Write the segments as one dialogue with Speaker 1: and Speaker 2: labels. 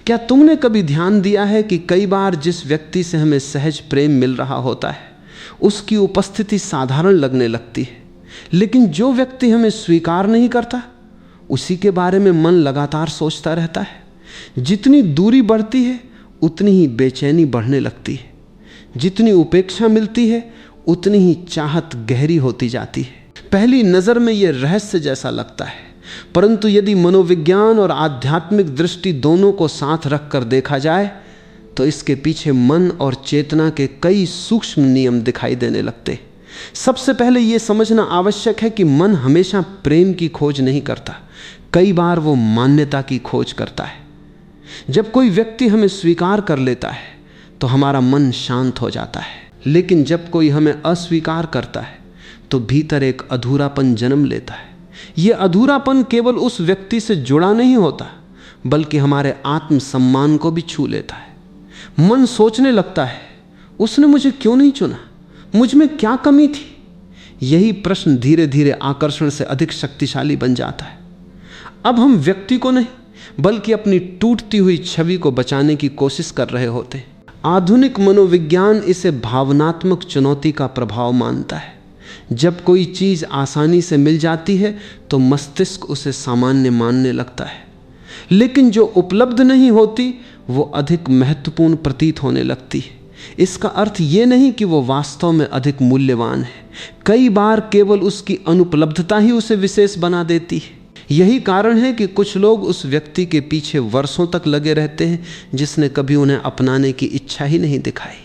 Speaker 1: क्या तुमने कभी ध्यान दिया है कि कई बार जिस व्यक्ति से हमें सहज प्रेम मिल रहा होता है उसकी उपस्थिति साधारण लगने लगती है, लेकिन जो व्यक्ति हमें स्वीकार नहीं करता उसी के बारे में मन लगातार सोचता रहता है। जितनी दूरी बढ़ती है उतनी ही बेचैनी बढ़ने लगती है, जितनी उपेक्षा मिलती है उतनी ही चाहत गहरी होती जाती है। पहली नज़र में यह रहस्य जैसा लगता है, परंतु यदि मनोविज्ञान और आध्यात्मिक दृष्टि दोनों को साथ रखकर देखा जाए तो इसके पीछे मन और चेतना के कई सूक्ष्म नियम दिखाई देने लगते। सबसे पहले यह समझना आवश्यक है कि मन हमेशा प्रेम की खोज नहीं करता, कई बार वो मान्यता की खोज करता है। जब कोई व्यक्ति हमें स्वीकार कर लेता है तो हमारा मन शांत हो जाता है, लेकिन जब कोई हमें अस्वीकार करता है तो भीतर एक अधूरापन जन्म लेता है। यह अधूरापन केवल उस व्यक्ति से जुड़ा नहीं होता बल्कि हमारे आत्मसम्मान को भी छू लेता है। मन सोचने लगता है, उसने मुझे क्यों नहीं चुना, मुझ में क्या कमी थी। यही प्रश्न धीरे धीरे आकर्षण से अधिक शक्तिशाली बन जाता है। अब हम व्यक्ति को नहीं बल्कि अपनी टूटती हुई छवि को बचाने की कोशिश कर रहे होते हैं। आधुनिक मनोविज्ञान इसे भावनात्मक चुनौती का प्रभाव मानता है। जब कोई चीज़ आसानी से मिल जाती है तो मस्तिष्क उसे सामान्य मानने लगता है, लेकिन जो उपलब्ध नहीं होती वो अधिक महत्वपूर्ण प्रतीत होने लगती है। इसका अर्थ ये नहीं कि वो वास्तव में अधिक मूल्यवान है, कई बार केवल उसकी अनुपलब्धता ही उसे विशेष बना देती है। यही कारण है कि कुछ लोग उस व्यक्ति के पीछे वर्षों तक लगे रहते हैं जिसने कभी उन्हें अपनाने की इच्छा ही नहीं दिखाई।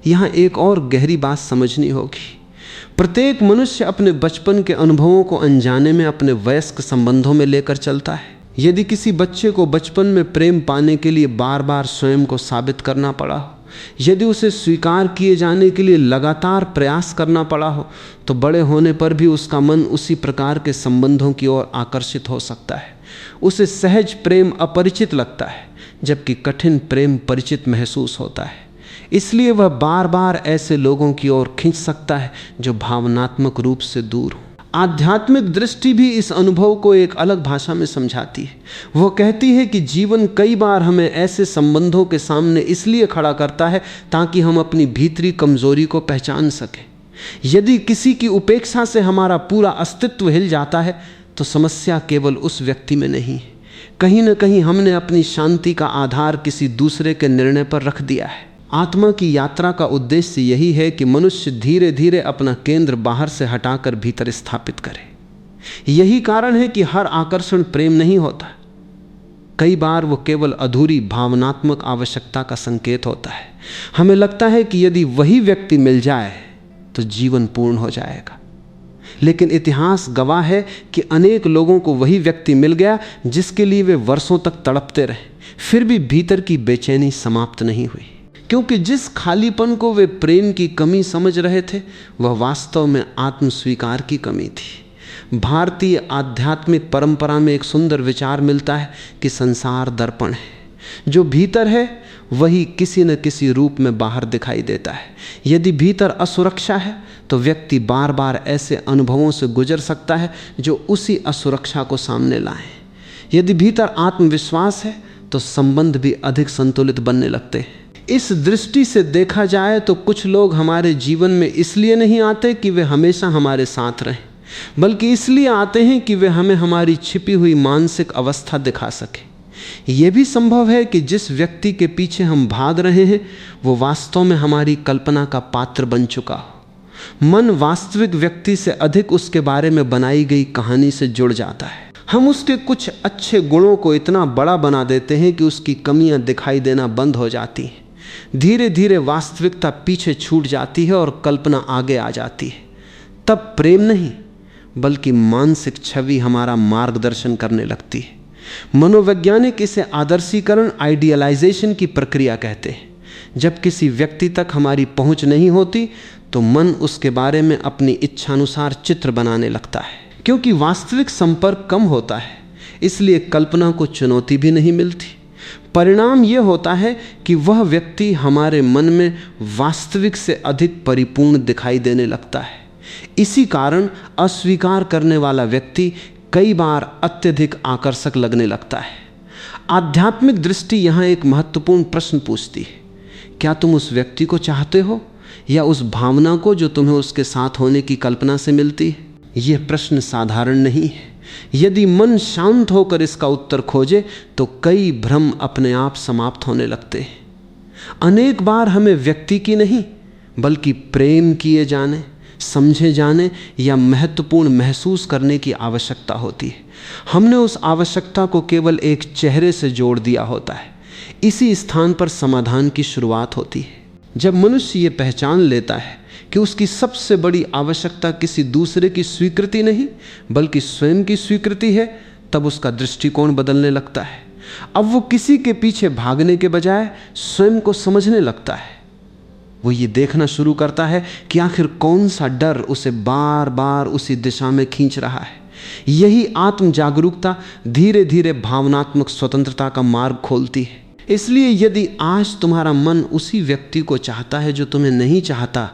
Speaker 1: यहाँ एक और गहरी बात समझनी होगी। प्रत्येक मनुष्य अपने बचपन के अनुभवों को अनजाने में अपने वयस्क संबंधों में लेकर चलता है। यदि किसी बच्चे को बचपन में प्रेम पाने के लिए बार बार स्वयं को साबित करना पड़ा हो, यदि उसे स्वीकार किए जाने के लिए लगातार प्रयास करना पड़ा हो, तो बड़े होने पर भी उसका मन उसी प्रकार के संबंधों की ओर आकर्षित हो सकता है। उसे सहज प्रेम अपरिचित लगता है जबकि कठिन प्रेम परिचित महसूस होता है। इसलिए वह बार बार ऐसे लोगों की ओर खींच सकता है जो भावनात्मक रूप से दूर हो। आध्यात्मिक दृष्टि भी इस अनुभव को एक अलग भाषा में समझाती है। वह कहती है कि जीवन कई बार हमें ऐसे संबंधों के सामने इसलिए खड़ा करता है ताकि हम अपनी भीतरी कमजोरी को पहचान सकें। यदि किसी की उपेक्षा से हमारा पूरा अस्तित्व हिल जाता है तो समस्या केवल उस व्यक्ति में नहीं है, कहीं न कहीं हमने अपनी शांति का आधार किसी दूसरे के निर्णय पर रख दिया है। आत्मा की यात्रा का उद्देश्य यही है कि मनुष्य धीरे धीरे अपना केंद्र बाहर से हटाकर भीतर स्थापित करे। यही कारण है कि हर आकर्षण प्रेम नहीं होता, कई बार वो केवल अधूरी भावनात्मक आवश्यकता का संकेत होता है। हमें लगता है कि यदि वही व्यक्ति मिल जाए तो जीवन पूर्ण हो जाएगा, लेकिन इतिहास गवाह है कि अनेक लोगों को वही व्यक्ति मिल गया जिसके लिए वे वर्षों तक तड़पते रहे, फिर भी भीतर की बेचैनी समाप्त नहीं हुई, क्योंकि जिस खालीपन को वे प्रेम की कमी समझ रहे थे वह वास्तव में आत्मस्वीकार की कमी थी। भारतीय आध्यात्मिक परंपरा में एक सुंदर विचार मिलता है कि संसार दर्पण है, जो भीतर है वही किसी न किसी रूप में बाहर दिखाई देता है। यदि भीतर असुरक्षा है तो व्यक्ति बार बार ऐसे अनुभवों से गुजर सकता है जो उसी असुरक्षा को सामने लाएं। यदि भीतर आत्मविश्वास है तो संबंध भी अधिक संतुलित बनने लगते हैं। इस दृष्टि से देखा जाए तो कुछ लोग हमारे जीवन में इसलिए नहीं आते कि वे हमेशा हमारे साथ रहें, बल्कि इसलिए आते हैं कि वे हमें हमारी छिपी हुई मानसिक अवस्था दिखा सकें। यह भी संभव है कि जिस व्यक्ति के पीछे हम भाग रहे हैं वो वास्तव में हमारी कल्पना का पात्र बन चुका हो। मन वास्तविक व्यक्ति से अधिक उसके बारे में बनाई गई कहानी से जुड़ जाता है। हम उसके कुछ अच्छे गुणों को इतना बड़ा बना देते हैं कि उसकी कमियां दिखाई देना बंद हो जाती हैं। धीरे धीरे वास्तविकता पीछे छूट जाती है और कल्पना आगे आ जाती है। तब प्रेम नहीं बल्कि मानसिक छवि हमारा मार्गदर्शन करने लगती है। मनोवैज्ञानिक इसे आदर्शीकरण, आइडियलाइजेशन की प्रक्रिया कहते हैं। जब किसी व्यक्ति तक हमारी पहुंच नहीं होती तो मन उसके बारे में अपनी इच्छानुसार चित्र बनाने लगता है। क्योंकि वास्तविक संपर्क कम होता है इसलिए कल्पना को चुनौती भी नहीं मिलती। परिणाम यह होता है कि वह व्यक्ति हमारे मन में वास्तविक से अधिक परिपूर्ण दिखाई देने लगता है। इसी कारण अस्वीकार करने वाला व्यक्ति कई बार अत्यधिक आकर्षक लगने लगता है। आध्यात्मिक दृष्टि यहां एक महत्वपूर्ण प्रश्न पूछती है, क्या तुम उस व्यक्ति को चाहते हो या उस भावना को जो तुम्हें उसके साथ होने की कल्पना से मिलती है? यह प्रश्न साधारण नहीं है। यदि मन शांत होकर इसका उत्तर खोजे तो कई भ्रम अपने आप समाप्त होने लगते हैं। अनेक बार हमें व्यक्ति की नहीं बल्कि प्रेम किए जाने, समझे जाने या महत्वपूर्ण महसूस करने की आवश्यकता होती है। हमने उस आवश्यकता को केवल एक चेहरे से जोड़ दिया होता है। इसी स्थान पर समाधान की शुरुआत होती है। जब मनुष्य ये पहचान लेता है कि उसकी सबसे बड़ी आवश्यकता किसी दूसरे की स्वीकृति नहीं बल्कि स्वयं की स्वीकृति है, तब उसका दृष्टिकोण बदलने लगता है। अब वो किसी के पीछे भागने के बजाय स्वयं को समझने लगता है। वो ये देखना शुरू करता है कि आखिर कौन सा डर उसे बार बार उसी दिशा में खींच रहा है। यही आत्म जागरूकता धीरे धीरे भावनात्मक स्वतंत्रता का मार्ग खोलती है। इसलिए यदि आज तुम्हारा मन उसी व्यक्ति को चाहता है जो तुम्हें नहीं चाहता,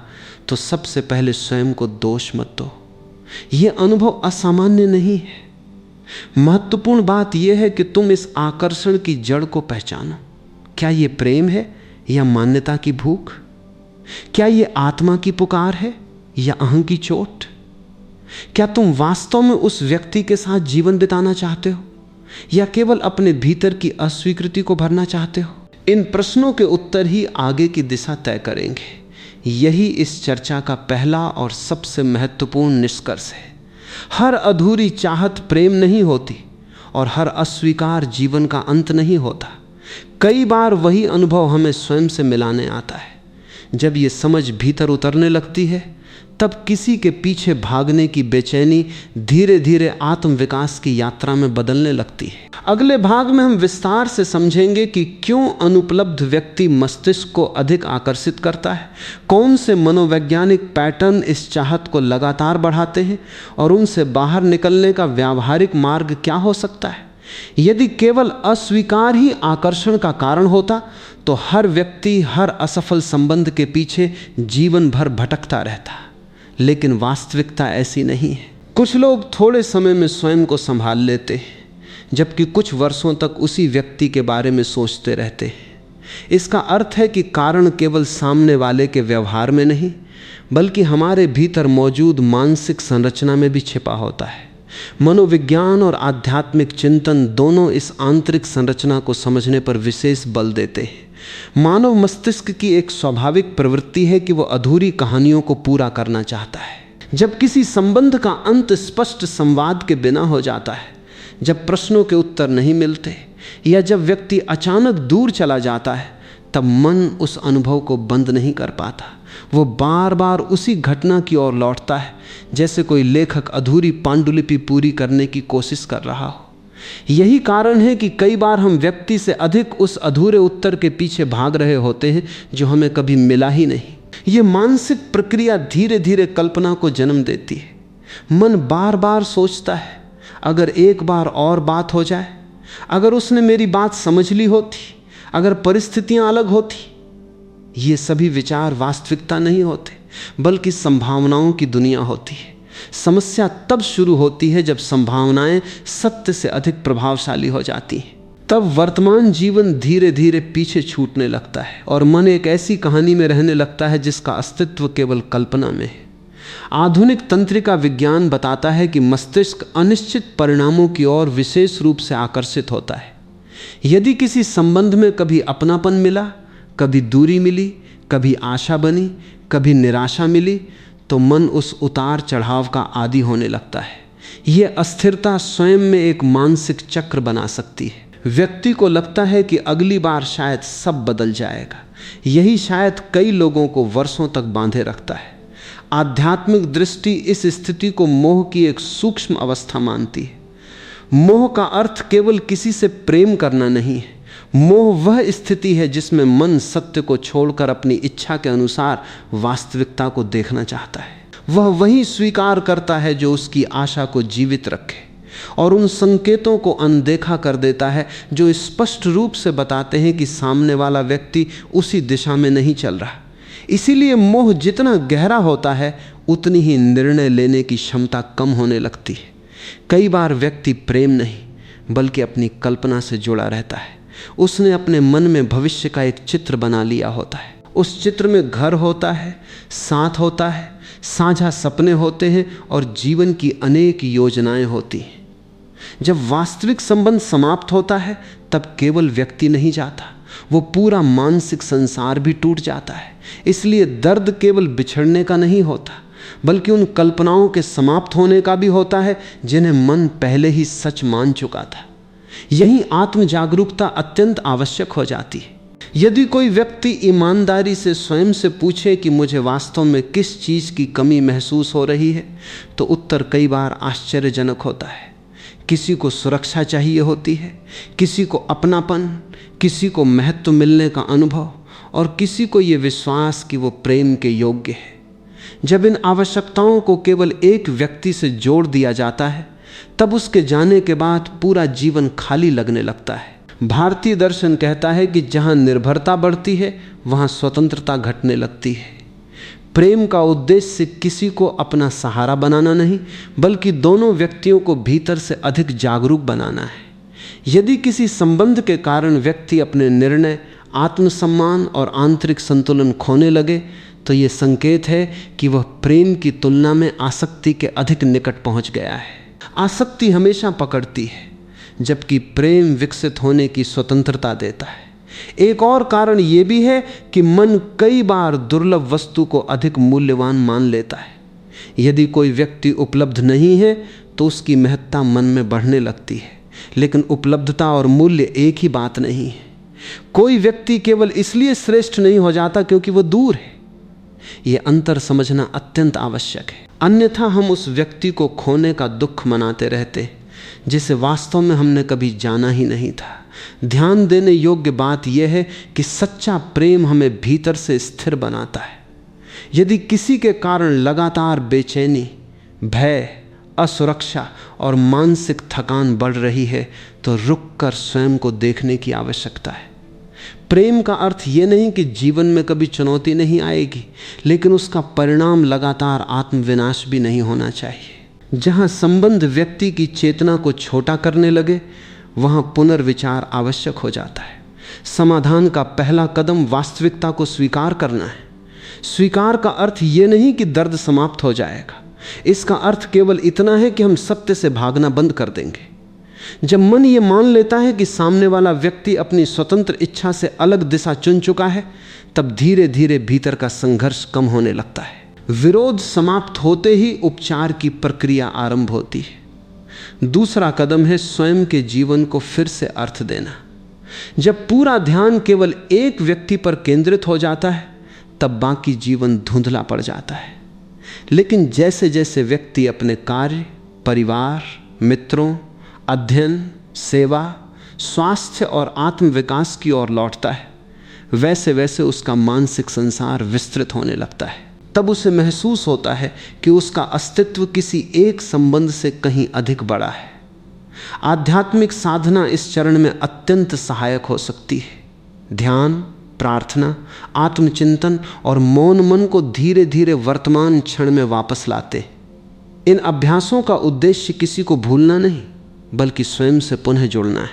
Speaker 1: तो सबसे पहले स्वयं को दोष मत दो। यह अनुभव असामान्य नहीं है। महत्वपूर्ण बात यह है कि तुम इस आकर्षण की जड़ को पहचानो। क्या यह प्रेम है या मान्यता की भूख? क्या यह आत्मा की पुकार है या अहं की चोट? क्या तुम वास्तव में उस व्यक्ति के साथ जीवन बिताना चाहते हो या केवल अपने भीतर की अस्वीकृति को भरना चाहते हो? इन प्रश्नों के उत्तर ही आगे की दिशा तय करेंगे। यही इस चर्चा का पहला और सबसे महत्वपूर्ण निष्कर्ष है। हर अधूरी चाहत प्रेम नहीं होती और हर अस्वीकार जीवन का अंत नहीं होता। कई बार वही अनुभव हमें स्वयं से मिलाने आता है। जब ये समझ भीतर उतरने लगती है, तब किसी के पीछे भागने की बेचैनी धीरे धीरे आत्मविकास की यात्रा में बदलने लगती है। अगले भाग में हम विस्तार से समझेंगे कि क्यों अनुपलब्ध व्यक्ति मस्तिष्क को अधिक आकर्षित करता है, कौन से मनोवैज्ञानिक पैटर्न इस चाहत को लगातार बढ़ाते हैं और उनसे बाहर निकलने का व्यावहारिक मार्ग क्या हो सकता है। यदि केवल अस्वीकार ही आकर्षण का कारण होता तो हर व्यक्ति हर असफल संबंध के पीछे जीवन भर भटकता रहता, लेकिन वास्तविकता ऐसी नहीं है। कुछ लोग थोड़े समय में स्वयं को संभाल लेते हैं, जबकि कुछ वर्षों तक उसी व्यक्ति के बारे में सोचते रहते हैं। इसका अर्थ है कि कारण केवल सामने वाले के व्यवहार में नहीं बल्कि हमारे भीतर मौजूद मानसिक संरचना में भी छिपा होता है। मनोविज्ञान और आध्यात्मिक चिंतन दोनों इस आंतरिक संरचना को समझने पर विशेष बल देते हैं। मानव मस्तिष्क की एक स्वाभाविक प्रवृत्ति है कि वह अधूरी कहानियों को पूरा करना चाहता है। जब किसी संबंध का अंत स्पष्ट संवाद के बिना हो जाता है, जब प्रश्नों के उत्तर नहीं मिलते या जब व्यक्ति अचानक दूर चला जाता है, तब मन उस अनुभव को बंद नहीं कर पाता। वो बार बार उसी घटना की ओर लौटता है, जैसे कोई लेखक अधूरी पांडुलिपि पूरी करने की कोशिश कर रहा हो। यही कारण है कि कई बार हम व्यक्ति से अधिक उस अधूरे उत्तर के पीछे भाग रहे होते हैं जो हमें कभी मिला ही नहीं। ये मानसिक प्रक्रिया धीरे धीरे कल्पना को जन्म देती है। मन बार बार सोचता है, अगर एक बार और बात हो जाए, अगर उसने मेरी बात समझ ली होती, अगर परिस्थितियां अलग होती। ये सभी विचार वास्तविकता नहीं होते बल्कि संभावनाओं की दुनिया होती है। समस्या तब शुरू होती है जब संभावनाएं सत्य से अधिक प्रभावशाली हो जाती हैं। तब वर्तमान जीवन धीरे धीरे पीछे छूटने लगता है और मन एक ऐसी कहानी में रहने लगता है जिसका अस्तित्व केवल कल्पना में है। आधुनिक तंत्रिका विज्ञान बताता है कि मस्तिष्क अनिश्चित परिणामों की ओर विशेष रूप से आकर्षित होता है। यदि किसी संबंध में कभी अपनापन मिला, कभी दूरी मिली, कभी आशा बनी, कभी निराशा मिली, तो मन उस उतार चढ़ाव का आदी होने लगता है। यह अस्थिरता स्वयं में एक मानसिक चक्र बना सकती है। व्यक्ति को लगता है कि अगली बार शायद सब बदल जाएगा। यही शायद कई लोगों को वर्षों तक बांधे रखता है। आध्यात्मिक दृष्टि इस स्थिति को मोह की एक सूक्ष्म अवस्था मानती है। मोह का अर्थ केवल किसी से प्रेम करना नहीं है। मोह वह स्थिति है जिसमें मन सत्य को छोड़कर अपनी इच्छा के अनुसार वास्तविकता को देखना चाहता है। वह वही स्वीकार करता है जो उसकी आशा को जीवित रखे और उन संकेतों को अनदेखा कर देता है जो स्पष्ट रूप से बताते हैं कि सामने वाला व्यक्ति उसी दिशा में नहीं चल रहा। इसीलिए मोह जितना गहरा होता है उतनी ही निर्णय लेने की क्षमता कम होने लगती है। कई बार व्यक्ति प्रेम नहीं बल्कि अपनी कल्पना से जुड़ा रहता है। उसने अपने मन में भविष्य का एक चित्र बना लिया होता है। उस चित्र में घर होता है, साथ होता है, साझा सपने होते हैं और जीवन की अनेक योजनाएं होती हैं। जब वास्तविक संबंध समाप्त होता है तब केवल व्यक्ति नहीं जाता, वो पूरा मानसिक संसार भी टूट जाता है। इसलिए दर्द केवल बिछड़ने का नहीं होता, बल्कि उन कल्पनाओं के समाप्त होने का भी होता है जिन्हें मन पहले ही सच मान चुका था। यही आत्म जागरूकता अत्यंत आवश्यक हो जाती है। यदि कोई व्यक्ति ईमानदारी से स्वयं से पूछे कि मुझे वास्तव में किस चीज़ की कमी महसूस हो रही है, तो उत्तर कई बार आश्चर्यजनक होता है। किसी को सुरक्षा चाहिए होती है, किसी को अपनापन, किसी को महत्व मिलने का अनुभव और किसी को ये विश्वास कि वो प्रेम के योग्य है। जब इन आवश्यकताओं को केवल एक व्यक्ति से जोड़ दिया जाता है, तब उसके जाने के बाद पूरा जीवन खाली लगने लगता है। भारतीय दर्शन कहता है कि जहाँ निर्भरता बढ़ती है वहाँ स्वतंत्रता घटने लगती है। प्रेम का उद्देश्य किसी को अपना सहारा बनाना नहीं, बल्कि दोनों व्यक्तियों को भीतर से अधिक जागरूक बनाना है। यदि किसी संबंध के कारण व्यक्ति अपने निर्णय, आत्मसम्मान और आंतरिक संतुलन खोने लगे, तो ये संकेत है कि वह प्रेम की तुलना में आसक्ति के अधिक निकट पहुंच गया है। आसक्ति हमेशा पकड़ती है, जबकि प्रेम विकसित होने की स्वतंत्रता देता है। एक और कारण यह भी है कि मन कई बार दुर्लभ वस्तु को अधिक मूल्यवान मान लेता है। यदि कोई व्यक्ति उपलब्ध नहीं है तो उसकी महत्ता मन में बढ़ने लगती है, लेकिन उपलब्धता और मूल्य एक ही बात नहीं है। कोई व्यक्ति केवल इसलिए श्रेष्ठ नहीं हो जाता क्योंकि वह दूर है। यह अंतर समझना अत्यंत आवश्यक है, अन्यथा हम उस व्यक्ति को खोने का दुख मनाते रहते जिसे वास्तव में हमने कभी जाना ही नहीं था। ध्यान देने योग्य बात यह है कि सच्चा प्रेम हमें भीतर से स्थिर बनाता है। यदि किसी के कारण लगातार बेचैनी, भय, असुरक्षा और मानसिक थकान बढ़ रही है, तो रुककर स्वयं को देखने की आवश्यकता है। प्रेम का अर्थ ये नहीं कि जीवन में कभी चुनौती नहीं आएगी, लेकिन उसका परिणाम लगातार आत्मविनाश भी नहीं होना चाहिए। जहाँ संबंध व्यक्ति की चेतना को छोटा करने लगे, वहाँ पुनर्विचार आवश्यक हो जाता है। समाधान का पहला कदम वास्तविकता को स्वीकार करना है। स्वीकार का अर्थ ये नहीं कि दर्द समाप्त हो जाएगा, इसका अर्थ केवल इतना है कि हम सत्य से भागना बंद कर देंगे। जब मन ये मान लेता है कि सामने वाला व्यक्ति अपनी स्वतंत्र इच्छा से अलग दिशा चुन चुका है, तब धीरे धीरे भीतर का संघर्ष कम होने लगता है। विरोध समाप्त होते ही उपचार की प्रक्रिया आरंभ होती है। दूसरा कदम है स्वयं के जीवन को फिर से अर्थ देना। जब पूरा ध्यान केवल एक व्यक्ति पर केंद्रित हो जाता है, तब बाकी जीवन धुंधला पड़ जाता है। लेकिन जैसे जैसे व्यक्ति अपने कार्य, परिवार, मित्रों, अध्ययन, सेवा, स्वास्थ्य और आत्मविकास की ओर लौटता है, वैसे वैसे उसका मानसिक संसार विस्तृत होने लगता है। तब उसे महसूस होता है कि उसका अस्तित्व किसी एक संबंध से कहीं अधिक बड़ा है। आध्यात्मिक साधना इस चरण में अत्यंत सहायक हो सकती है। ध्यान, प्रार्थना, आत्मचिंतन और मौन मन को धीरे धीरे वर्तमान क्षण में वापस लाते। इन अभ्यासों का उद्देश्य किसी को भूलना नहीं, बल्कि स्वयं से पुनः जुड़ना है।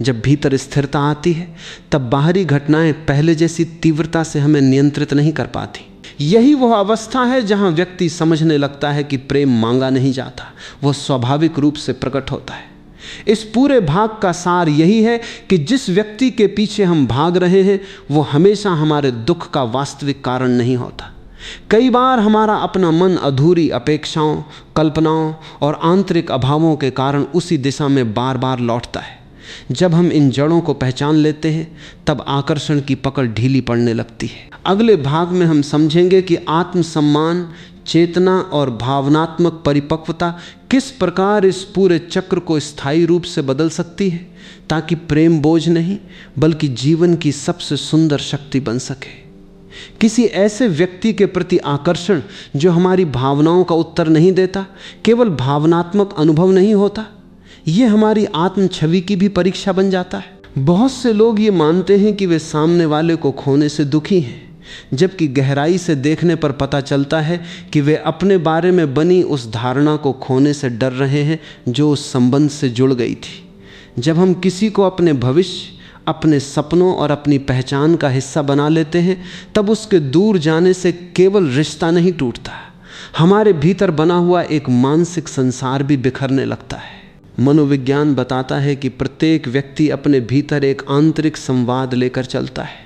Speaker 1: जब भीतर स्थिरता आती है, तब बाहरी घटनाएं पहले जैसी तीव्रता से हमें नियंत्रित नहीं कर पाती। यही वह अवस्था है जहां व्यक्ति समझने लगता है कि प्रेम मांगा नहीं जाता, वह स्वाभाविक रूप से प्रकट होता है। इस पूरे भाग का सार यही है कि जिस व्यक्ति के पीछे हम भाग रहे हैं, वो हमेशा हमारे दुख का वास्तविक कारण नहीं होता। कई बार हमारा अपना मन अधूरी अपेक्षाओं, कल्पनाओं और आंतरिक अभावों के कारण उसी दिशा में बार बार लौटता है। जब हम इन जड़ों को पहचान लेते हैं, तब आकर्षण की पकड़ ढीली पड़ने लगती है। अगले भाग में हम समझेंगे कि आत्मसम्मान, चेतना और भावनात्मक परिपक्वता किस प्रकार इस पूरे चक्र को स्थायी रूप से बदल सकती है, ताकि प्रेम बोझ नहीं बल्कि जीवन की सबसे सुंदर शक्ति बन सके। किसी ऐसे व्यक्ति के प्रति आकर्षण जो हमारी भावनाओं का उत्तर नहीं देता, केवल भावनात्मक अनुभव नहीं होता, ये हमारी आत्म छवि की भी परीक्षा बन जाता है। बहुत से लोग ये मानते हैं कि वे सामने वाले को खोने से दुखी हैं, जबकि गहराई से देखने पर पता चलता है कि वे अपने बारे में बनी उस धारणा को खोने से डर रहे हैं जो उस संबंध से जुड़ गई थी। जब हम किसी को अपने भविष्य, अपने सपनों और अपनी पहचान का हिस्सा बना लेते हैं, तब उसके दूर जाने से केवल रिश्ता नहीं टूटता, हमारे भीतर बना हुआ एक मानसिक संसार भी बिखरने लगता है। मनोविज्ञान बताता है कि प्रत्येक व्यक्ति अपने भीतर एक आंतरिक संवाद लेकर चलता है।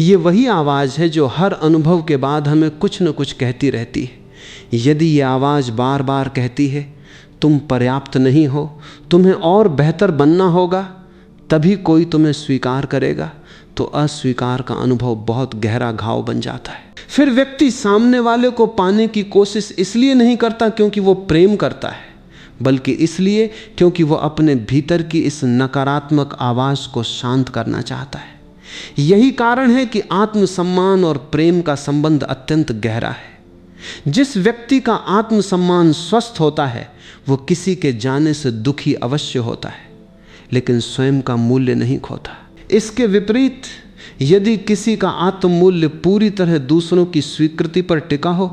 Speaker 1: ये वही आवाज़ है जो हर अनुभव के बाद हमें कुछ न कुछ कहती रहती है। यदि ये आवाज़ बार बार कहती है तुम पर्याप्त नहीं हो, तुम्हें और बेहतर बनना होगा, तभी कोई तुम्हें स्वीकार करेगा, तो अस्वीकार का अनुभव बहुत गहरा घाव बन जाता है। फिर व्यक्ति सामने वाले को पाने की कोशिश इसलिए नहीं करता क्योंकि वो प्रेम करता है, बल्कि इसलिए क्योंकि वो अपने भीतर की इस नकारात्मक आवाज़ को शांत करना चाहता है। यही कारण है कि आत्मसम्मान और प्रेम का संबंध अत्यंत गहरा है। जिस व्यक्ति का आत्मसम्मान स्वस्थ होता है वो किसी के जाने से दुखी अवश्य होता है, लेकिन स्वयं का मूल्य नहीं खोता। इसके विपरीत यदि किसी का आत्ममूल्य पूरी तरह दूसरों की स्वीकृति पर टिका हो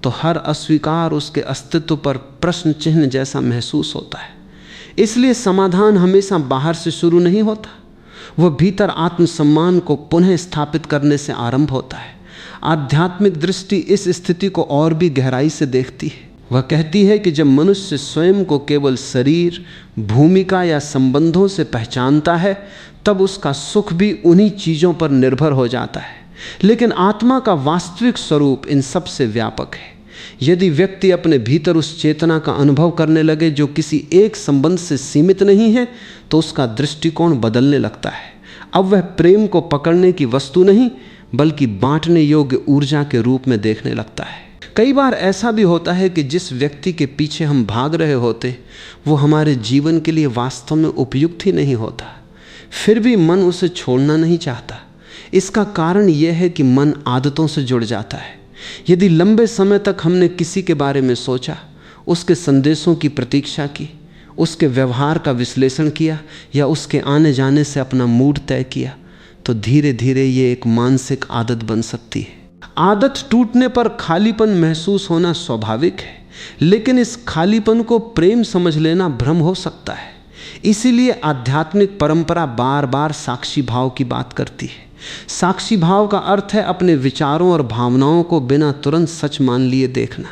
Speaker 1: तो हर अस्वीकार उसके अस्तित्व पर प्रश्न चिन्ह जैसा महसूस होता है। इसलिए समाधान हमेशा बाहर से शुरू नहीं होता, वह भीतर आत्मसम्मान को पुनः स्थापित करने से आरंभ होता है। आध्यात्मिक दृष्टि इस स्थिति को और भी गहराई से देखती है। वह कहती है कि जब मनुष्य स्वयं को केवल शरीर, भूमिका या संबंधों से पहचानता है तब उसका सुख भी उन्हीं चीज़ों पर निर्भर हो जाता है। लेकिन आत्मा का वास्तविक स्वरूप इन सब से व्यापक है। यदि व्यक्ति अपने भीतर उस चेतना का अनुभव करने लगे जो किसी एक संबंध से सीमित नहीं है, तो उसका दृष्टिकोण बदलने लगता है। अब वह प्रेम को पकड़ने की वस्तु नहीं बल्कि बांटने योग्य ऊर्जा के रूप में देखने लगता है। कई बार ऐसा भी होता है कि जिस व्यक्ति के पीछे हम भाग रहे होते वो हमारे जीवन के लिए वास्तव में उपयुक्त ही नहीं होता, फिर भी मन उसे छोड़ना नहीं चाहता। इसका कारण यह है कि मन आदतों से जुड़ जाता है। यदि लंबे समय तक हमने किसी के बारे में सोचा, उसके संदेशों की प्रतीक्षा की, उसके व्यवहार का विश्लेषण किया या उसके आने जाने से अपना मूड तय किया, तो धीरे धीरे ये एक मानसिक आदत बन सकती है। आदत टूटने पर खालीपन महसूस होना स्वाभाविक है, लेकिन इस खालीपन को प्रेम समझ लेना भ्रम हो सकता है। इसीलिए आध्यात्मिक परंपरा बार बार साक्षी भाव की बात करती है। साक्षी भाव का अर्थ है अपने विचारों और भावनाओं को बिना तुरंत सच मान लिए देखना।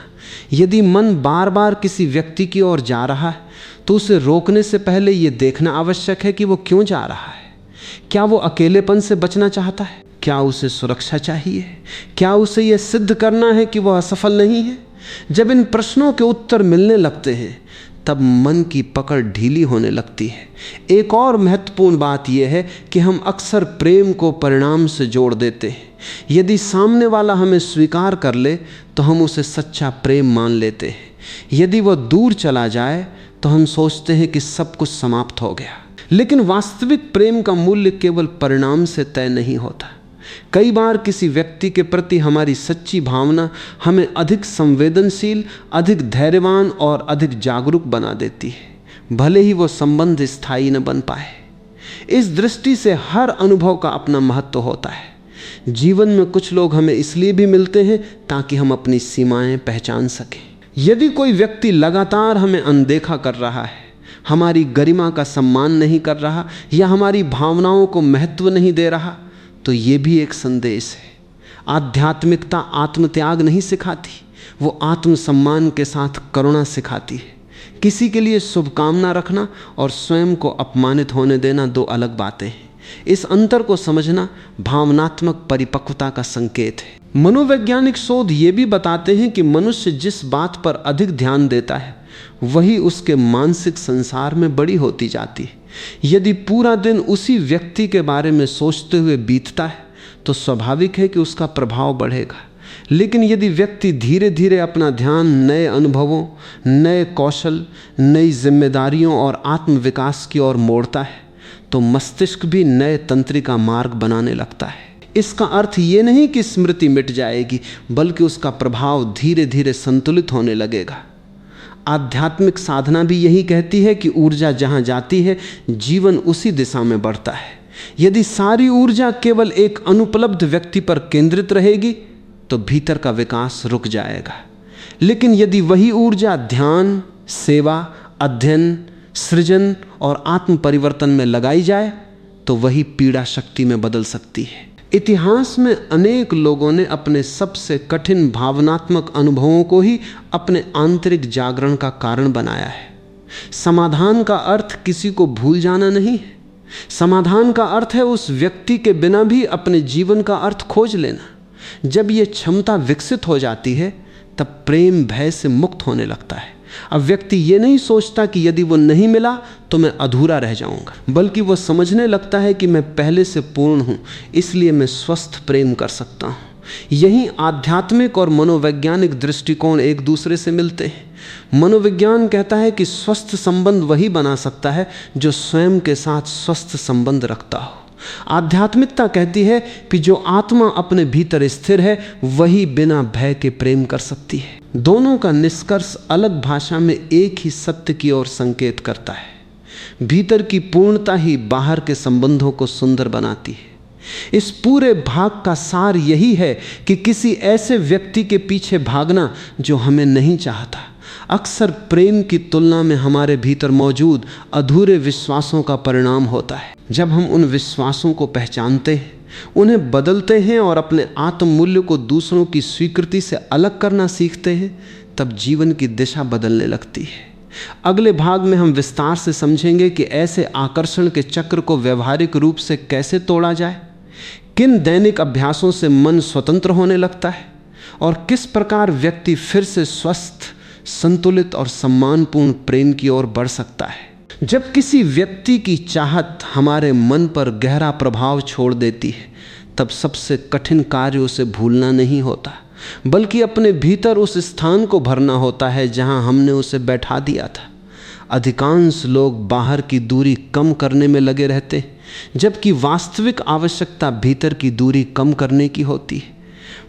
Speaker 1: यदि मन बार बार किसी व्यक्ति की ओर जा रहा है तो उसे रोकने से पहले ये देखना आवश्यक है कि वो क्यों जा रहा है। क्या वो अकेलेपन से बचना चाहता है? क्या उसे सुरक्षा चाहिए? क्या उसे यह सिद्ध करना है कि वह असफल नहीं है? जब इन प्रश्नों के उत्तर मिलने लगते हैं तब मन की पकड़ ढीली होने लगती है। एक और महत्वपूर्ण बात यह है कि हम अक्सर प्रेम को परिणाम से जोड़ देते हैं। यदि सामने वाला हमें स्वीकार कर ले तो हम उसे सच्चा प्रेम मान लेते हैं। यदि वह दूर चला जाए तो हम सोचते हैं कि सब कुछ समाप्त हो गया। लेकिन वास्तविक प्रेम का मूल्य केवल परिणाम से तय नहीं होता। कई बार किसी व्यक्ति के प्रति हमारी सच्ची भावना हमें अधिक संवेदनशील, अधिक धैर्यवान और अधिक जागरूक बना देती है, भले ही वो संबंध स्थायी न बन पाए। इस दृष्टि से हर अनुभव का अपना महत्व होता है। जीवन में कुछ लोग हमें इसलिए भी मिलते हैं ताकि हम अपनी सीमाएं पहचान सकें। यदि कोई व्यक्ति लगातार हमें अनदेखा कर रहा है, हमारी गरिमा का सम्मान नहीं कर रहा या हमारी भावनाओं को महत्व नहीं दे रहा, तो ये भी एक संदेश है। आध्यात्मिकता आत्मत्याग नहीं सिखाती, वो आत्मसम्मान के साथ करुणा सिखाती है। किसी के लिए शुभकामना रखना और स्वयं को अपमानित होने देना दो अलग बातें हैं। इस अंतर को समझना भावनात्मक परिपक्वता का संकेत है। मनोवैज्ञानिक शोध ये भी बताते हैं कि मनुष्य जिस बात पर अधिक ध्यान देता है वही उसके मानसिक संसार में बड़ी होती जाती है। यदि पूरा दिन उसी व्यक्ति के बारे में सोचते हुए बीतता है तो स्वाभाविक है कि उसका प्रभाव बढ़ेगा। लेकिन यदि व्यक्ति धीरे धीरे अपना ध्यान नए अनुभवों, नए कौशल, नई जिम्मेदारियों और आत्मविकास की ओर मोड़ता है तो मस्तिष्क भी नए तंत्रिका मार्ग बनाने लगता है। इसका अर्थ ये नहीं कि स्मृति मिट जाएगी, बल्कि उसका प्रभाव धीरे धीरे संतुलित होने लगेगा। आध्यात्मिक साधना भी यही कहती है कि ऊर्जा जहाँ जाती है जीवन उसी दिशा में बढ़ता है। यदि सारी ऊर्जा केवल एक अनुपलब्ध व्यक्ति पर केंद्रित रहेगी तो भीतर का विकास रुक जाएगा। लेकिन यदि वही ऊर्जा ध्यान, सेवा, अध्ययन, सृजन और आत्म परिवर्तन में लगाई जाए तो वही पीड़ा शक्ति में बदल सकती है। इतिहास में अनेक लोगों ने अपने सबसे कठिन भावनात्मक अनुभवों को ही अपने आंतरिक जागरण का कारण बनाया है। समाधान का अर्थ किसी को भूल जाना नहीं है। समाधान का अर्थ है उस व्यक्ति के बिना भी अपने जीवन का अर्थ खोज लेना। जब यह क्षमता विकसित हो जाती है तब प्रेम भय से मुक्त होने लगता है। अब व्यक्ति ये नहीं सोचता कि यदि वो नहीं मिला तो मैं अधूरा रह जाऊंगा, बल्कि वो समझने लगता है कि मैं पहले से पूर्ण हूं, इसलिए मैं स्वस्थ प्रेम कर सकता हूं। यही आध्यात्मिक और मनोवैज्ञानिक दृष्टिकोण एक दूसरे से मिलते हैं। मनोविज्ञान कहता है कि स्वस्थ संबंध वही बना सकता है जो स्वयं के साथ स्वस्थ संबंध रखता हो। आध्यात्मिकता कहती है कि जो आत्मा अपने भीतर स्थिर है वही बिना भय के प्रेम कर सकती है। दोनों का निष्कर्ष अलग भाषा में एक ही सत्य की ओर संकेत करता है। भीतर की पूर्णता ही बाहर के संबंधों को सुंदर बनाती है। इस पूरे भाग का सार यही है कि किसी ऐसे व्यक्ति के पीछे भागना जो हमें नहीं चाहता, अक्सर प्रेम की तुलना में हमारे भीतर मौजूद अधूरे विश्वासों का परिणाम होता है। जब हम उन विश्वासों को पहचानते हैं, उन्हें बदलते हैं और अपने आत्ममूल्य को दूसरों की स्वीकृति से अलग करना सीखते हैं, तब जीवन की दिशा बदलने लगती है। अगले भाग में हम विस्तार से समझेंगे कि ऐसे आकर्षण के चक्र को व्यवहारिक रूप से कैसे तोड़ा जाए, किन दैनिक अभ्यासों से मन स्वतंत्र होने लगता है और किस प्रकार व्यक्ति फिर से स्वस्थ, संतुलित और सम्मानपूर्ण प्रेम की ओर बढ़ सकता है। जब किसी व्यक्ति की चाहत हमारे मन पर गहरा प्रभाव छोड़ देती है, तब सबसे कठिन कार्य उसे भूलना नहीं होता, बल्कि अपने भीतर उस स्थान को भरना होता है जहां हमने उसे बैठा दिया था। अधिकांश लोग बाहर की दूरी कम करने में लगे रहते हैं, जबकि वास्तविक आवश्यकता भीतर की दूरी कम करने की होती है।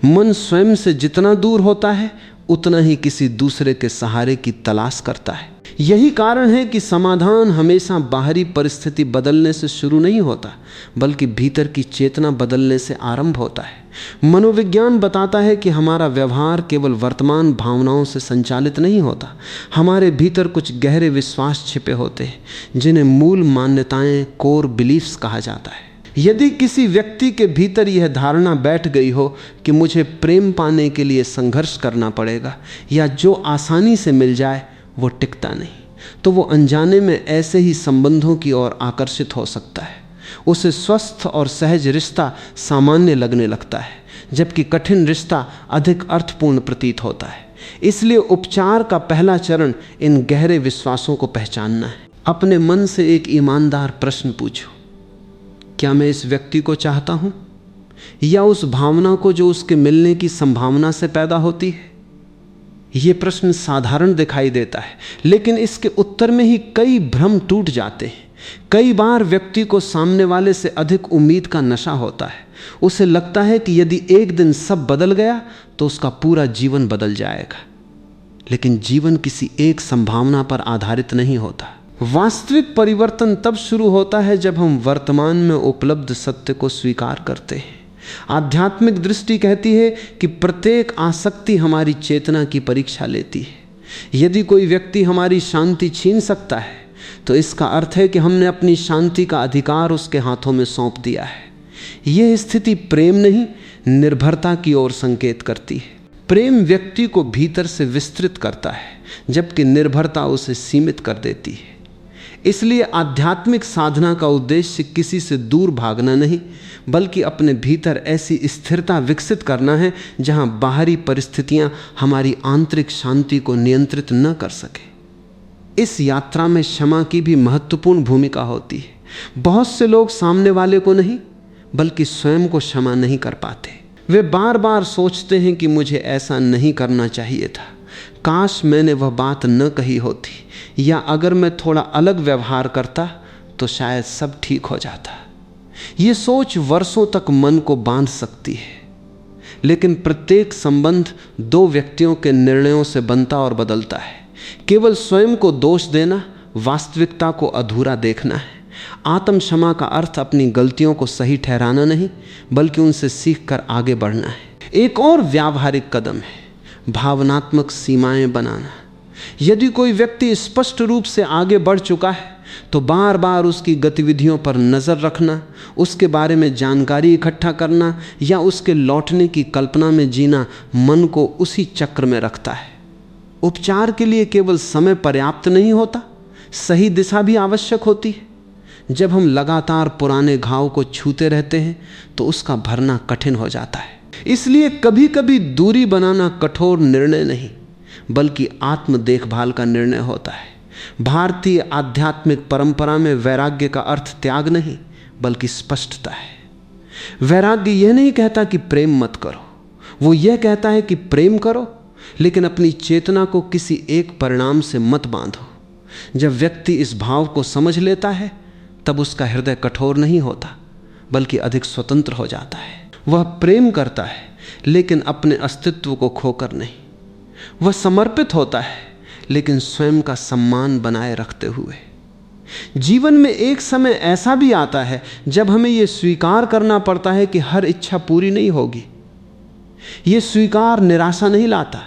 Speaker 1: मन स्वयं से जितना दूर होता है उतना ही किसी दूसरे के सहारे की तलाश करता है। यही कारण है कि समाधान हमेशा बाहरी परिस्थिति बदलने से शुरू नहीं होता, बल्कि भीतर की चेतना बदलने से आरंभ होता है। मनोविज्ञान बताता है कि हमारा व्यवहार केवल वर्तमान भावनाओं से संचालित नहीं होता। हमारे भीतर कुछ गहरे विश्वास छिपे होते हैं जिन्हें मूल मान्यताएं, कोर बिलीफ्स कहा जाता है। यदि किसी व्यक्ति के भीतर यह धारणा बैठ गई हो कि मुझे प्रेम पाने के लिए संघर्ष करना पड़ेगा या जो आसानी से मिल जाए वो टिकता नहीं, तो वो अनजाने में ऐसे ही संबंधों की ओर आकर्षित हो सकता है। उसे स्वस्थ और सहज रिश्ता सामान्य लगने लगता है, जबकि कठिन रिश्ता अधिक अर्थपूर्ण प्रतीत होता है। इसलिए उपचार का पहला चरण इन गहरे विश्वासों को पहचानना है। अपने मन से एक ईमानदार प्रश्न पूछो, क्या मैं इस व्यक्ति को चाहता हूं या उस भावना को जो उसके मिलने की संभावना से पैदा होती है? यह प्रश्न साधारण दिखाई देता है, लेकिन इसके उत्तर में ही कई भ्रम टूट जाते हैं। कई बार व्यक्ति को सामने वाले से अधिक उम्मीद का नशा होता है। उसे लगता है कि यदि एक दिन सब बदल गया तो उसका पूरा जीवन बदल जाएगा, लेकिन जीवन किसी एक संभावना पर आधारित नहीं होता। वास्तविक परिवर्तन तब शुरू होता है जब हम वर्तमान में उपलब्ध सत्य को स्वीकार करते हैं। आध्यात्मिक दृष्टि कहती है कि प्रत्येक आसक्ति हमारी चेतना की परीक्षा लेती है। यदि कोई व्यक्ति हमारी शांति छीन सकता है तो इसका अर्थ है कि हमने अपनी शांति का अधिकार उसके हाथों में सौंप दिया है। यह स्थिति प्रेम नहीं, निर्भरता की ओर संकेत करती है। प्रेम व्यक्ति को भीतर से विस्तृत करता है, जबकि निर्भरता उसे सीमित कर देती है। इसलिए आध्यात्मिक साधना का उद्देश्य किसी से दूर भागना नहीं, बल्कि अपने भीतर ऐसी स्थिरता विकसित करना है जहां बाहरी परिस्थितियां हमारी आंतरिक शांति को नियंत्रित न कर सके। इस यात्रा में क्षमा की भी महत्वपूर्ण भूमिका होती है। बहुत से लोग सामने वाले को नहीं बल्कि स्वयं को क्षमा नहीं कर पाते। वे बार बार सोचते हैं कि मुझे ऐसा नहीं करना चाहिए था, काश मैंने वह बात न कही होती, या अगर मैं थोड़ा अलग व्यवहार करता तो शायद सब ठीक हो जाता। ये सोच वर्षों तक मन को बांध सकती है, लेकिन प्रत्येक संबंध दो व्यक्तियों के निर्णयों से बनता और बदलता है। केवल स्वयं को दोष देना वास्तविकता को अधूरा देखना है। आत्म क्षमा का अर्थ अपनी गलतियों को सही ठहराना नहीं, बल्कि उनसे सीखकर आगे बढ़ना है। एक और व्यावहारिक कदम है भावनात्मक सीमाएं बनाना। यदि कोई व्यक्ति स्पष्ट रूप से आगे बढ़ चुका है तो बार बार उसकी गतिविधियों पर नज़र रखना, उसके बारे में जानकारी इकट्ठा करना या उसके लौटने की कल्पना में जीना मन को उसी चक्र में रखता है। उपचार के लिए केवल समय पर्याप्त नहीं होता, सही दिशा भी आवश्यक होती है। जब हम लगातार पुराने घाव को छूते रहते हैं तो उसका भरना कठिन हो जाता है। इसलिए कभी कभी दूरी बनाना कठोर निर्णय नहीं बल्कि आत्म देखभाल का निर्णय होता है। भारतीय आध्यात्मिक परंपरा में वैराग्य का अर्थ त्याग नहीं बल्कि स्पष्टता है। वैराग्य यह नहीं कहता कि प्रेम मत करो, वो यह कहता है कि प्रेम करो लेकिन अपनी चेतना को किसी एक परिणाम से मत बांधो। जब व्यक्ति इस भाव को समझ लेता है तब उसका हृदय कठोर नहीं होता बल्कि अधिक स्वतंत्र हो जाता है। वह प्रेम करता है लेकिन अपने अस्तित्व को खोकर नहीं। वह समर्पित होता है लेकिन स्वयं का सम्मान बनाए रखते हुए। जीवन में एक समय ऐसा भी आता है जब हमें यह स्वीकार करना पड़ता है कि हर इच्छा पूरी नहीं होगी। यह स्वीकार निराशा नहीं लाता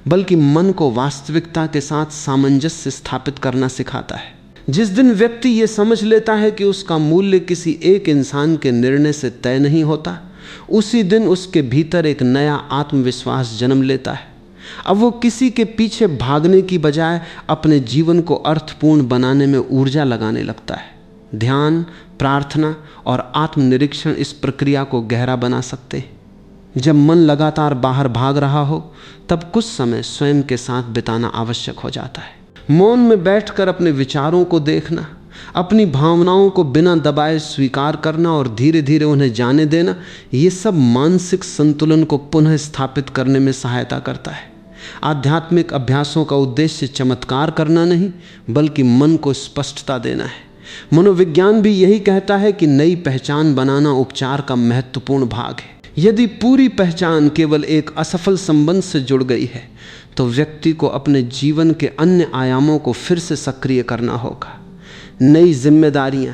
Speaker 1: बल्कि मन को वास्तविकता के साथ सामंजस्य स्थापित करना सिखाता है। जिस दिन व्यक्ति यह समझ लेता है कि उसका मूल्य किसी एक इंसान के निर्णय से तय नहीं होता, उसी दिन उसके भीतर एक नया आत्मविश्वास जन्म लेता है। अब वो किसी के पीछे भागने की बजाय अपने जीवन को अर्थपूर्ण बनाने में ऊर्जा लगाने लगता है। ध्यान, प्रार्थना और आत्मनिरीक्षण इस प्रक्रिया को गहरा बना सकते हैं। जब मन लगातार बाहर भाग रहा हो तब कुछ समय स्वयं के साथ बिताना आवश्यक हो जाता है। मौन में बैठकर अपने विचारों को देखना, अपनी भावनाओं को बिना दबाए स्वीकार करना और धीरे धीरे उन्हें जाने देना, ये सब मानसिक संतुलन को पुनः स्थापित करने में सहायता करता है। आध्यात्मिक अभ्यासों का उद्देश्य चमत्कार करना नहीं बल्कि मन को स्पष्टता देना है। मनोविज्ञान भी यही कहता है कि नई पहचान बनाना उपचार का महत्वपूर्ण भाग है। यदि पूरी पहचान केवल एक असफल संबंध से जुड़ गई है तो व्यक्ति को अपने जीवन के अन्य आयामों को फिर से सक्रिय करना होगा। नई जिम्मेदारियां,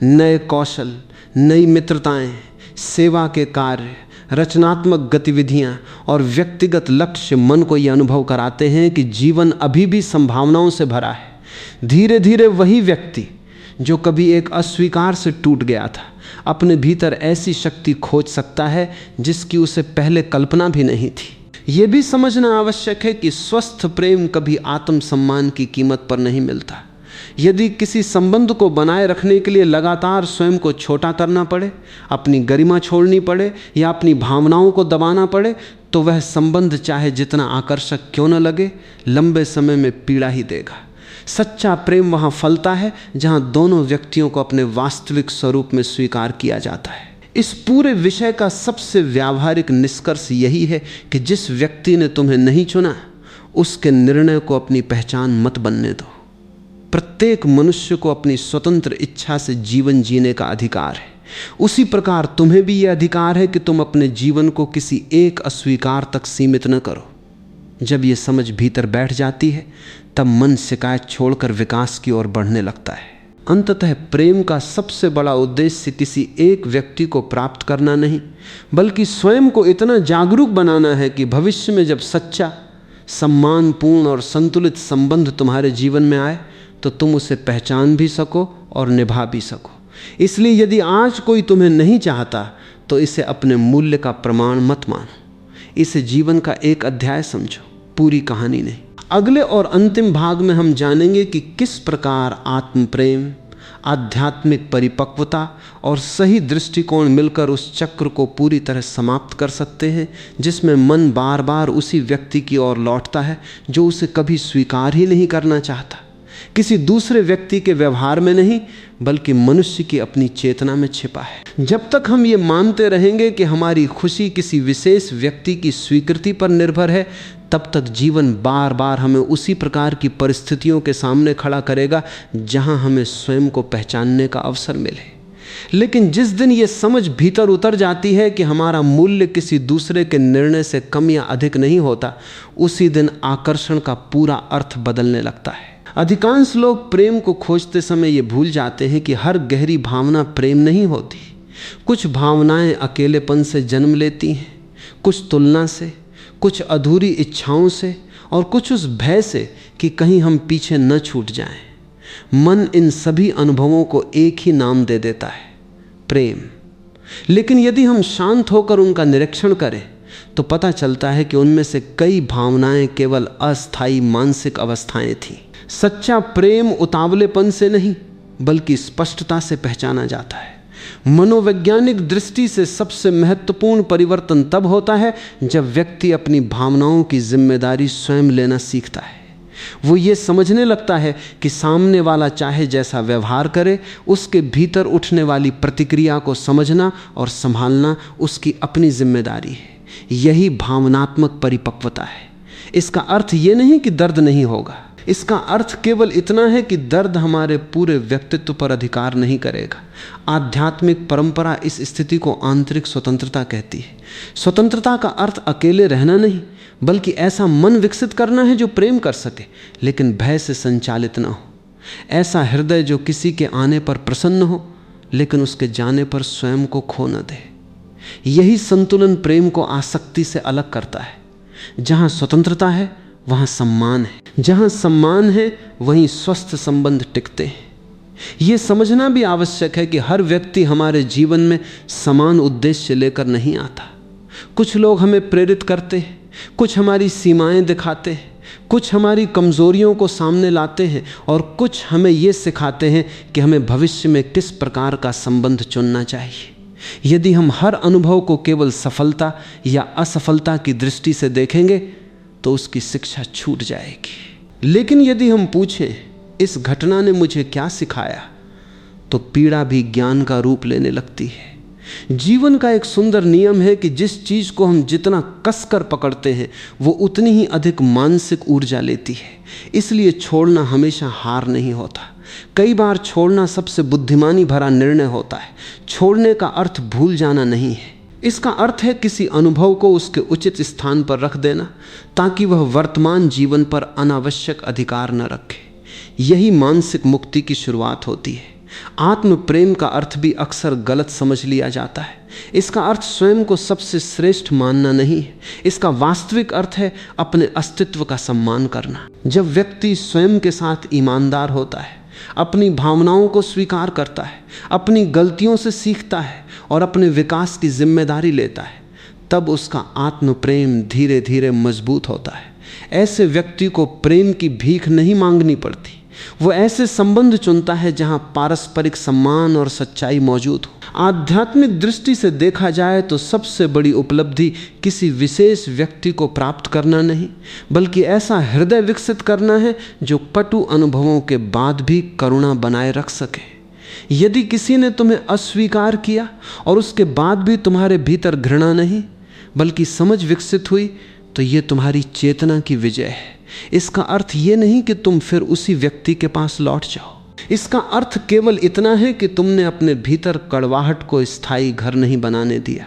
Speaker 1: नए कौशल, नई मित्रताएं, सेवा के कार्य, रचनात्मक गतिविधियां और व्यक्तिगत लक्ष्य मन को यह अनुभव कराते हैं कि जीवन अभी भी संभावनाओं से भरा है। धीरे धीरे वही व्यक्ति जो कभी एक अस्वीकार से टूट गया था अपने भीतर ऐसी शक्ति खोज सकता है जिसकी उसे पहले कल्पना भी नहीं थी। यह भी समझना आवश्यक है कि स्वस्थ प्रेम कभी आत्मसम्मान की कीमत पर नहीं मिलता। यदि किसी संबंध को बनाए रखने के लिए लगातार स्वयं को छोटा करना पड़े, अपनी गरिमा छोड़नी पड़े या अपनी भावनाओं को दबाना पड़े तो वह संबंध चाहे जितना आकर्षक क्यों न लगे, लंबे समय में पीड़ा ही देगा। सच्चा प्रेम वहाँ फलता है जहाँ दोनों व्यक्तियों को अपने वास्तविक स्वरूप में स्वीकार किया जाता है। इस पूरे विषय का सबसे व्यावहारिक निष्कर्ष यही है कि जिस व्यक्ति ने तुम्हें नहीं चुना उसके निर्णय को अपनी पहचान मत बनने दो। प्रत्येक मनुष्य को अपनी स्वतंत्र इच्छा से जीवन जीने का अधिकार है। उसी प्रकार तुम्हें भी यह अधिकार है कि तुम अपने जीवन को किसी एक अस्वीकार तक सीमित न करो। जब यह समझ भीतर बैठ जाती है तब मन शिकायत छोड़कर विकास की ओर बढ़ने लगता है। अंततः प्रेम का सबसे बड़ा उद्देश्य किसी एक व्यक्ति को प्राप्त करना नहीं बल्कि स्वयं को इतना जागरूक बनाना है कि भविष्य में जब सच्चा, सम्मानपूर्ण और संतुलित संबंध तुम्हारे जीवन में आए तो तुम उसे पहचान भी सको और निभा भी सको। इसलिए यदि आज कोई तुम्हें नहीं चाहता तो इसे अपने मूल्य का प्रमाण मत मानो। इसे जीवन का एक अध्याय समझो, पूरी कहानी नहीं। अगले और अंतिम भाग में हम जानेंगे कि किस प्रकार आत्म प्रेम, आध्यात्मिक परिपक्वता और सही दृष्टिकोण मिलकर उस चक्र को पूरी तरह समाप्त कर सकते हैं जिसमें मन बार बार उसी व्यक्ति की ओर लौटता है जो उसे कभी स्वीकार ही नहीं करना चाहता। किसी दूसरे व्यक्ति के व्यवहार में नहीं बल्कि मनुष्य की अपनी चेतना में छिपा है। जब तक हम ये मानते रहेंगे कि हमारी खुशी किसी विशेष व्यक्ति की स्वीकृति पर निर्भर है तब तक जीवन बार बार हमें उसी प्रकार की परिस्थितियों के सामने खड़ा करेगा जहां हमें स्वयं को पहचानने का अवसर मिले। लेकिन जिस दिन ये समझ भीतर उतर जाती है कि हमारा मूल्य किसी दूसरे के निर्णय से कम या अधिक नहीं होता, उसी दिन आकर्षण का पूरा अर्थ बदलने लगता है। अधिकांश लोग प्रेम को खोजते समय ये भूल जाते हैं कि हर गहरी भावना प्रेम नहीं होती। कुछ भावनाएं अकेलेपन से जन्म लेती हैं, कुछ तुलना से, कुछ अधूरी इच्छाओं से और कुछ उस भय से कि कहीं हम पीछे न छूट जाएं। मन इन सभी अनुभवों को एक ही नाम दे देता है, प्रेम। लेकिन यदि हम शांत होकर उनका निरीक्षण करें तो पता चलता है कि उनमें से कई भावनाएं केवल अस्थायी मानसिक अवस्थाएं थीं। सच्चा प्रेम उतावलेपन से नहीं बल्कि स्पष्टता से पहचाना जाता है। मनोवैज्ञानिक दृष्टि से सबसे महत्वपूर्ण परिवर्तन तब होता है जब व्यक्ति अपनी भावनाओं की जिम्मेदारी स्वयं लेना सीखता है। वो ये समझने लगता है कि सामने वाला चाहे जैसा व्यवहार करे, उसके भीतर उठने वाली प्रतिक्रिया को समझना और संभालना उसकी अपनी जिम्मेदारी है। यही भावनात्मक परिपक्वता है। इसका अर्थ ये नहीं कि दर्द नहीं होगा, इसका अर्थ केवल इतना है कि दर्द हमारे पूरे व्यक्तित्व पर अधिकार नहीं करेगा। आध्यात्मिक परंपरा इस स्थिति को आंतरिक स्वतंत्रता कहती है। स्वतंत्रता का अर्थ अकेले रहना नहीं बल्कि ऐसा मन विकसित करना है जो प्रेम कर सके लेकिन भय से संचालित न हो। ऐसा हृदय जो किसी के आने पर प्रसन्न हो लेकिन उसके जाने पर स्वयं को खो न दे। यही संतुलन प्रेम को आसक्ति से अलग करता है। जहाँ स्वतंत्रता है वहाँ सम्मान है, जहाँ सम्मान है वहीं स्वस्थ संबंध टिकते हैं। ये समझना भी आवश्यक है कि हर व्यक्ति हमारे जीवन में समान उद्देश्य लेकर नहीं आता। कुछ लोग हमें प्रेरित करते हैं, कुछ हमारी सीमाएं दिखाते हैं, कुछ हमारी कमजोरियों को सामने लाते हैं और कुछ हमें ये सिखाते हैं कि हमें भविष्य में किस प्रकार का संबंध चुनना चाहिए। यदि हम हर अनुभव को केवल सफलता या असफलता की दृष्टि से देखेंगे तो उसकी शिक्षा छूट जाएगी। लेकिन यदि हम पूछें इस घटना ने मुझे क्या सिखाया, तो पीड़ा भी ज्ञान का रूप लेने लगती है। जीवन का एक सुंदर नियम है कि जिस चीज को हम जितना कसकर पकड़ते हैं वो उतनी ही अधिक मानसिक ऊर्जा लेती है। इसलिए छोड़ना हमेशा हार नहीं होता। कई बार छोड़ना सबसे बुद्धिमानी भरा निर्णय होता है। छोड़ने का अर्थ भूल जाना नहीं है। इसका अर्थ है किसी अनुभव को उसके उचित स्थान पर रख देना ताकि वह वर्तमान जीवन पर अनावश्यक अधिकार न रखे। यही मानसिक मुक्ति की शुरुआत होती है। आत्म प्रेम का अर्थ भी अक्सर गलत समझ लिया जाता है। इसका अर्थ स्वयं को सबसे श्रेष्ठ मानना नहीं है। इसका वास्तविक अर्थ है अपने अस्तित्व का सम्मान करना। जब व्यक्ति स्वयं के साथ ईमानदार होता है, अपनी भावनाओं को स्वीकार करता है, अपनी गलतियों से सीखता है और अपने विकास की जिम्मेदारी लेता है, तब उसका आत्म प्रेम धीरे धीरे मजबूत होता है। ऐसे व्यक्ति को प्रेम की भीख नहीं मांगनी पड़ती। वो ऐसे संबंध चुनता है जहां पारस्परिक सम्मान और सच्चाई मौजूद हो। आध्यात्मिक दृष्टि से देखा जाए तो सबसे बड़ी उपलब्धि किसी विशेष व्यक्ति को प्राप्त करना नहीं बल्कि ऐसा हृदय विकसित करना है जो कटु अनुभवों के बाद भी करुणा बनाए रख सके। यदि किसी ने तुम्हें अस्वीकार किया और उसके बाद भी तुम्हारे भीतर घृणा नहीं बल्कि समझ विकसित हुई तो ये तुम्हारी चेतना की विजय है। इसका अर्थ ये नहीं कि तुम फिर उसी व्यक्ति के पास लौट जाओ। इसका अर्थ केवल इतना है कि तुमने अपने भीतर कड़वाहट को स्थायी घर नहीं बनाने दिया।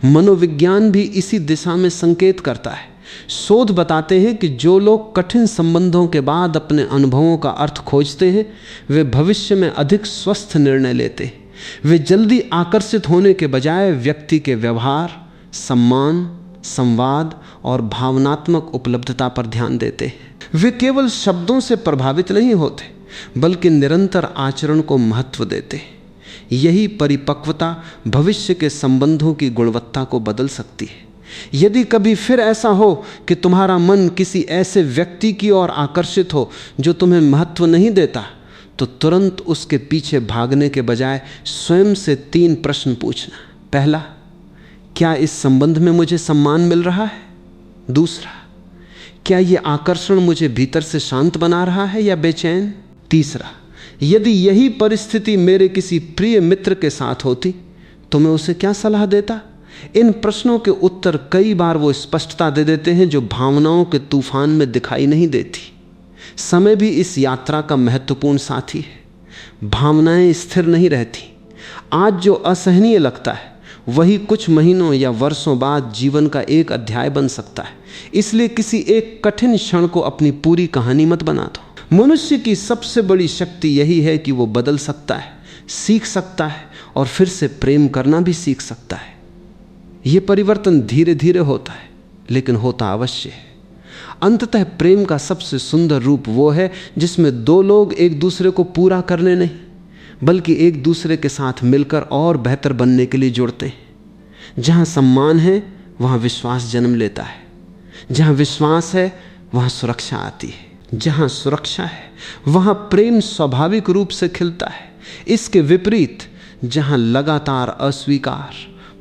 Speaker 1: मनोविज्ञान भी इसी दिशा में संकेत करता है। शोध बताते हैं कि जो लोग कठिन संबंधों के बाद अपने अनुभवों का अर्थ खोजते हैं वे भविष्य में अधिक स्वस्थ निर्णय लेते हैं। वे जल्दी आकर्षित होने के बजाय व्यक्ति के व्यवहार, सम्मान, संवाद और भावनात्मक उपलब्धता पर ध्यान देते हैं। वे केवल शब्दों से प्रभावित नहीं होते बल्कि निरंतर आचरण को महत्व देते हैं। यही परिपक्वता भविष्य के संबंधों की गुणवत्ता को बदल सकती है। यदि कभी फिर ऐसा हो कि तुम्हारा मन किसी ऐसे व्यक्ति की ओर आकर्षित हो जो तुम्हें महत्व नहीं देता, तो तुरंत उसके पीछे भागने के बजाय स्वयं से 3 प्रश्न पूछना। पहला, क्या इस संबंध में मुझे सम्मान मिल रहा है? दूसरा, क्या यह आकर्षण मुझे भीतर से शांत बना रहा है या बेचैन? तीसरा, यदि यही परिस्थिति मेरे किसी प्रिय मित्र के साथ होती तो मैं उसे क्या सलाह देता? इन प्रश्नों के उत्तर कई बार वो स्पष्टता दे देते हैं जो भावनाओं के तूफान में दिखाई नहीं देती। समय भी इस यात्रा का महत्वपूर्ण साथी है। भावनाएं स्थिर नहीं रहती। आज जो असहनीय लगता है वही कुछ महीनों या वर्षों बाद जीवन का एक अध्याय बन सकता है। इसलिए किसी एक कठिन क्षण को अपनी पूरी कहानी मत बना दो। मनुष्य की सबसे बड़ी शक्ति यही है कि वो बदल सकता है, सीख सकता है और फिर से प्रेम करना भी सीख सकता है। ये परिवर्तन धीरे धीरे होता है लेकिन होता अवश्य है। अंततः प्रेम का सबसे सुंदर रूप वो है जिसमें दो लोग एक दूसरे को पूरा करने नहीं, बल्कि एक दूसरे के साथ मिलकर और बेहतर बनने के लिए जुड़ते हैं। जहाँ सम्मान है वहाँ विश्वास जन्म लेता है, जहाँ विश्वास है वहाँ सुरक्षा आती है, जहाँ सुरक्षा है वहाँ प्रेम स्वाभाविक रूप से खिलता है। इसके विपरीत जहाँ लगातार अस्वीकार,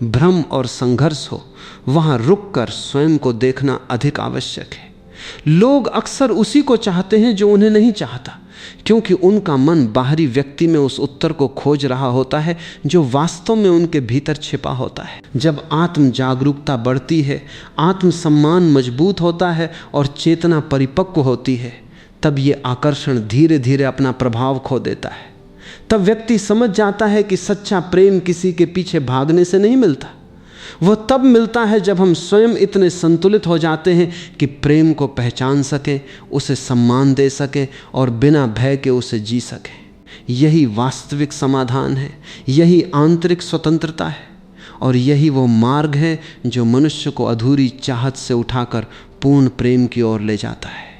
Speaker 1: भ्रम और संघर्ष हो, वहाँ रुककर स्वयं को देखना अधिक आवश्यक है। लोग अक्सर उसी को चाहते हैं जो उन्हें नहीं चाहता, क्योंकि उनका मन बाहरी व्यक्ति में उस उत्तर को खोज रहा होता है जो वास्तव में उनके भीतर छिपा होता है। जब आत्म जागरूकता बढ़ती है, आत्मसम्मान मजबूत होता है और चेतना परिपक्व होती है, तब ये आकर्षण धीरे धीरे अपना प्रभाव खो देता है। तब व्यक्ति समझ जाता है कि सच्चा प्रेम किसी के पीछे भागने से नहीं मिलता, वह तब मिलता है जब हम स्वयं इतने संतुलित हो जाते हैं कि प्रेम को पहचान सकें, उसे सम्मान दे सकें और बिना भय के उसे जी सकें। यही वास्तविक समाधान है, यही आंतरिक स्वतंत्रता है और यही वो मार्ग है जो मनुष्य को अधूरी चाहत से उठाकर पूर्ण प्रेम की ओर ले जाता है।